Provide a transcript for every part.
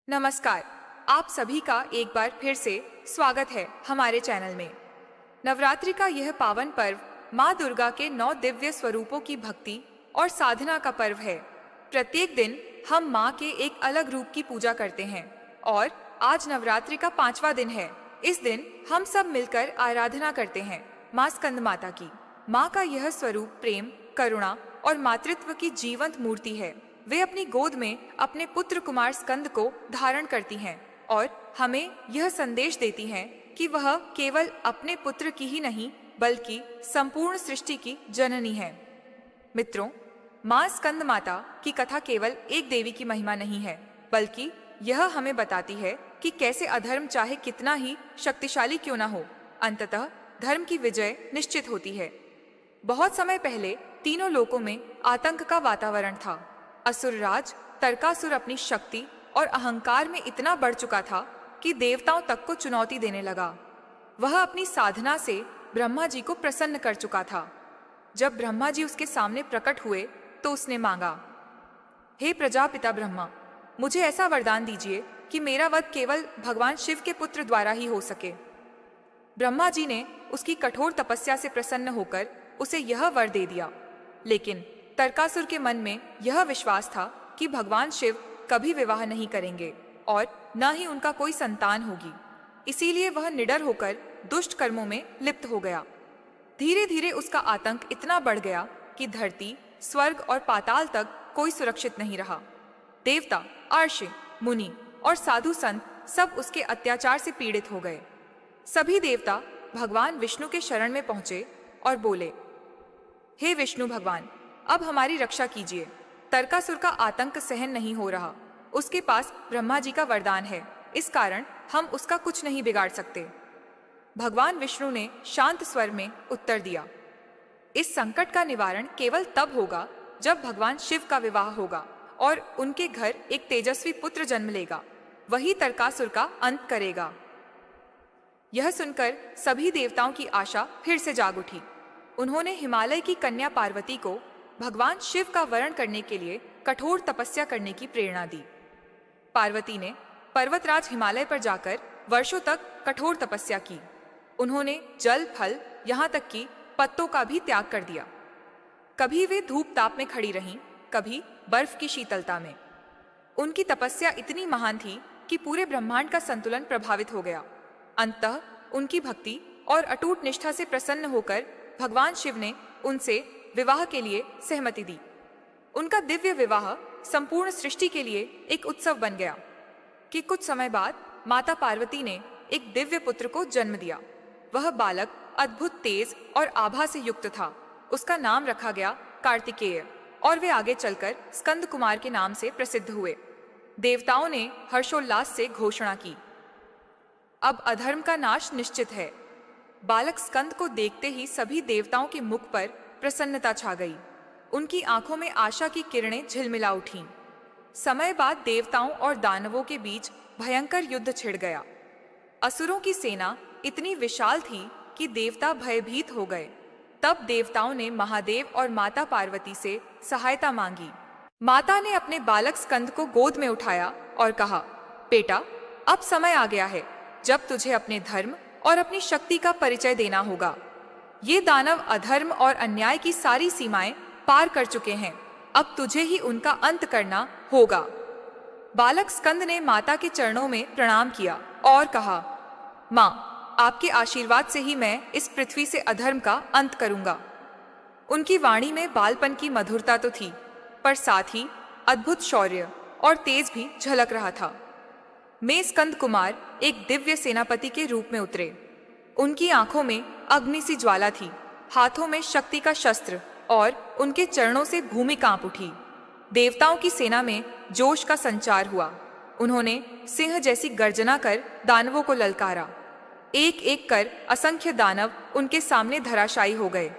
नमस्कार। आप सभी का एक बार फिर से स्वागत है हमारे चैनल में। नवरात्रि का यह पावन पर्व माँ दुर्गा के 9 दिव्य स्वरूपों की भक्ति और साधना का पर्व है। प्रत्येक दिन हम माँ के एक अलग रूप की पूजा करते हैं और आज नवरात्रि का 5वां दिन है। इस दिन हम सब मिलकर आराधना करते हैं माँ स्कंद माता की। माँ का यह स्वरूप प्रेम, करुणा और मातृत्व की जीवंत मूर्ति है। वे अपनी गोद में अपने पुत्र कुमार स्कंद को धारण करती हैं और हमें यह संदेश देती हैं कि वह केवल अपने पुत्र की ही नहीं बल्कि संपूर्ण सृष्टि की जननी है। मित्रों, माँ स्कंद माता की कथा केवल एक देवी की महिमा नहीं है, बल्कि यह हमें बताती है कि कैसे अधर्म चाहे कितना ही शक्तिशाली क्यों न हो, अंततः धर्म की विजय निश्चित होती है। बहुत समय पहले तीनों लोकों में आतंक का वातावरण था। असुरराज तरकासुर अपनी शक्ति और अहंकार में इतना बढ़ चुका था कि देवताओं तक को चुनौती देने लगा। वह अपनी साधना से ब्रह्मा जी को प्रसन्न कर चुका था। जब ब्रह्मा जी उसके सामने प्रकट हुए तो उसने मांगा, हे प्रजापिता ब्रह्मा, मुझे ऐसा वरदान दीजिए कि मेरा वध केवल भगवान शिव के पुत्र द्वारा ही हो सके। ब्रह्मा जी ने उसकी कठोर तपस्या से प्रसन्न होकर उसे यह वर दे दिया, लेकिन तरकासुर के मन में यह विश्वास था कि भगवान शिव कभी विवाह नहीं करेंगे और न ही उनका कोई संतान होगी। इसीलिए वह निडर होकर दुष्ट कर्मों में लिप्त हो गया। धीरे धीरे उसका आतंक इतना बढ़ गया कि धरती, स्वर्ग और पाताल तक कोई सुरक्षित नहीं रहा। देवता, अर्षि, मुनि और साधु संत सब उसके अत्याचार से पीड़ित हो गए। सभी देवता भगवान विष्णु के शरण में पहुंचे और बोले, हे विष्णु भगवान, अब हमारी रक्षा कीजिए। तरकासुर का आतंक सहन नहीं हो रहा। उसके पास ब्रह्मा जी का वरदान है, इस कारण हम उसका कुछ नहीं बिगाड़ सकते। भगवान विष्णु ने शांत स्वर में उत्तर दिया, इस संकट का निवारण केवल तब होगा जब भगवान शिव का विवाह होगा और उनके घर एक तेजस्वी पुत्र जन्म लेगा। वही तरकासुर का अंत करेगा। यह सुनकर सभी देवताओं की आशा फिर से जाग उठी। उन्होंने हिमालय की कन्या पार्वती को भगवान शिव का वरण करने के लिए कठोर तपस्या करने की प्रेरणा दी। पार्वती ने पर्वतराज हिमालय पर जाकर वर्षों तक कठोर तपस्या की। उन्होंने जल, फल, यहाँ तक कि पत्तों का भी त्याग कर दिया। कभी वे धूप ताप में खड़ी रहीं, कभी बर्फ की शीतलता में। उनकी तपस्या इतनी महान थी कि पूरे ब्रह्मांड का संतुलन प्रभावित हो गया। अंततः उनकी भक्ति और अटूट निष्ठा से प्रसन्न होकर भगवान शिव ने उनसे विवाह के लिए सहमति दी। उनका दिव्य विवाह संपूर्ण सृष्टि के लिए एक उत्सव बन गया कि कुछ समय बाद माता पार्वती ने एक दिव्य पुत्र को जन्म दिया। वह बालक अद्भुत तेज और आभा से युक्त था। उसका नाम रखा गया कार्तिकेय और वे आगे चलकर स्कंद कुमार के नाम से प्रसिद्ध हुए। देवताओं ने हर्षोल्लास से घोषणा की, अब अधर्म का नाश निश्चित है। बालक स्कंद को देखते ही सभी देवताओं के मुख पर प्रसन्नता छा गई। उनकी आंखों में आशा की किरणें झिलमिला उठीं। समय बाद देवताओं और दानवों के बीच भयंकर युद्ध छिड़ गया। असुरों की सेना इतनी विशाल थी कि देवता भयभीत हो गए। तब देवताओं ने महादेव और माता पार्वती से सहायता मांगी। माता ने अपने बालक स्कंद को गोद में उठाया और कहा, बेटा, अब समय आ गया है जब तुझे अपने धर्म और अपनी शक्ति का परिचय देना होगा। ये दानव अधर्म और अन्याय की सारी सीमाएं पार कर चुके हैं। अब तुझे ही उनका अंत करना होगा। बालक स्कंद ने माता के चरणों में प्रणाम किया और कहा, माँ, आपके आशीर्वाद से ही मैं इस पृथ्वी से अधर्म का अंत करूंगा। उनकी वाणी में बालपन की मधुरता तो थी, पर साथ ही अद्भुत शौर्य और तेज भी झलक रहा था। मैं स्कंद कुमार एक दिव्य सेनापति के रूप में उतरे। उनकी आंखों में अग्नि सी ज्वाला थी, हाथों में शक्ति का शस्त्र और उनके चरणों से भूमि कांप उठी। देवताओं की सेना में जोश का संचार हुआ। उन्होंने सिंह जैसी गर्जना कर दानवों को ललकारा। एक एक कर असंख्य दानव उनके सामने धराशायी हो गए।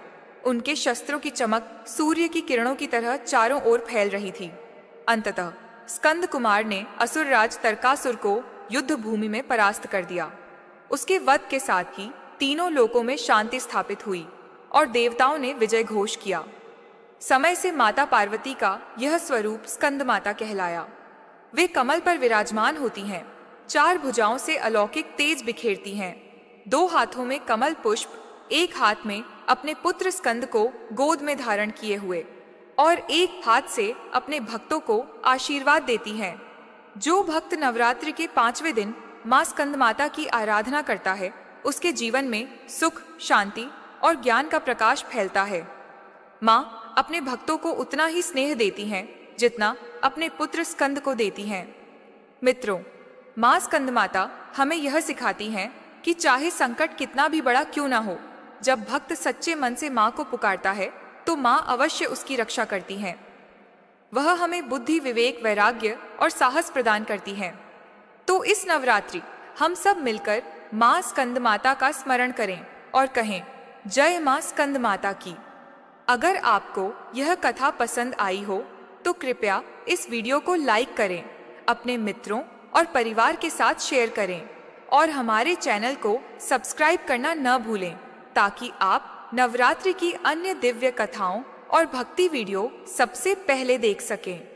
उनके शस्त्रों की चमक सूर्य की किरणों की तरह चारों ओर फैल रही थी। अंततः स्कंद कुमार ने असुरराज तरकासुर को युद्ध भूमि में परास्त कर दिया। उसके वध के साथ ही तीनों लोकों में शांति स्थापित हुई और देवताओं ने विजय घोष किया। समय से माता पार्वती का यह स्वरूप स्कंद माता कहलाया। वे कमल पर विराजमान होती हैं, 4 भुजाओं से अलौकिक तेज बिखेरती हैं, 2 हाथों में कमल पुष्प, एक हाथ में अपने पुत्र स्कंद को गोद में धारण किए हुए और एक हाथ से अपने भक्तों को आशीर्वाद देती हैं। जो भक्त नवरात्रि के 5वें दिन माँ स्कंद माता की आराधना करता है, उसके जीवन में सुख, शांति और ज्ञान का प्रकाश फैलता है। माँ अपने भक्तों को उतना ही स्नेह देती हैं जितना अपने पुत्र स्कंद को देती हैं। मित्रों, माँ स्कंद माता हमें यह सिखाती हैं कि चाहे संकट कितना भी बड़ा क्यों ना हो, जब भक्त सच्चे मन से माँ को पुकारता है तो माँ अवश्य उसकी रक्षा करती हैं। वह हमें बुद्धि, विवेक, वैराग्य और साहस प्रदान करती हैं। तो इस नवरात्रि हम सब मिलकर माँ स्कंद माता का स्मरण करें और कहें, जय माँ स्कंद माता की। अगर आपको यह कथा पसंद आई हो तो कृपया इस वीडियो को लाइक करें, अपने मित्रों और परिवार के साथ शेयर करें और हमारे चैनल को सब्सक्राइब करना न भूलें, ताकि आप नवरात्रि की अन्य दिव्य कथाओं और भक्ति वीडियो सबसे पहले देख सकें।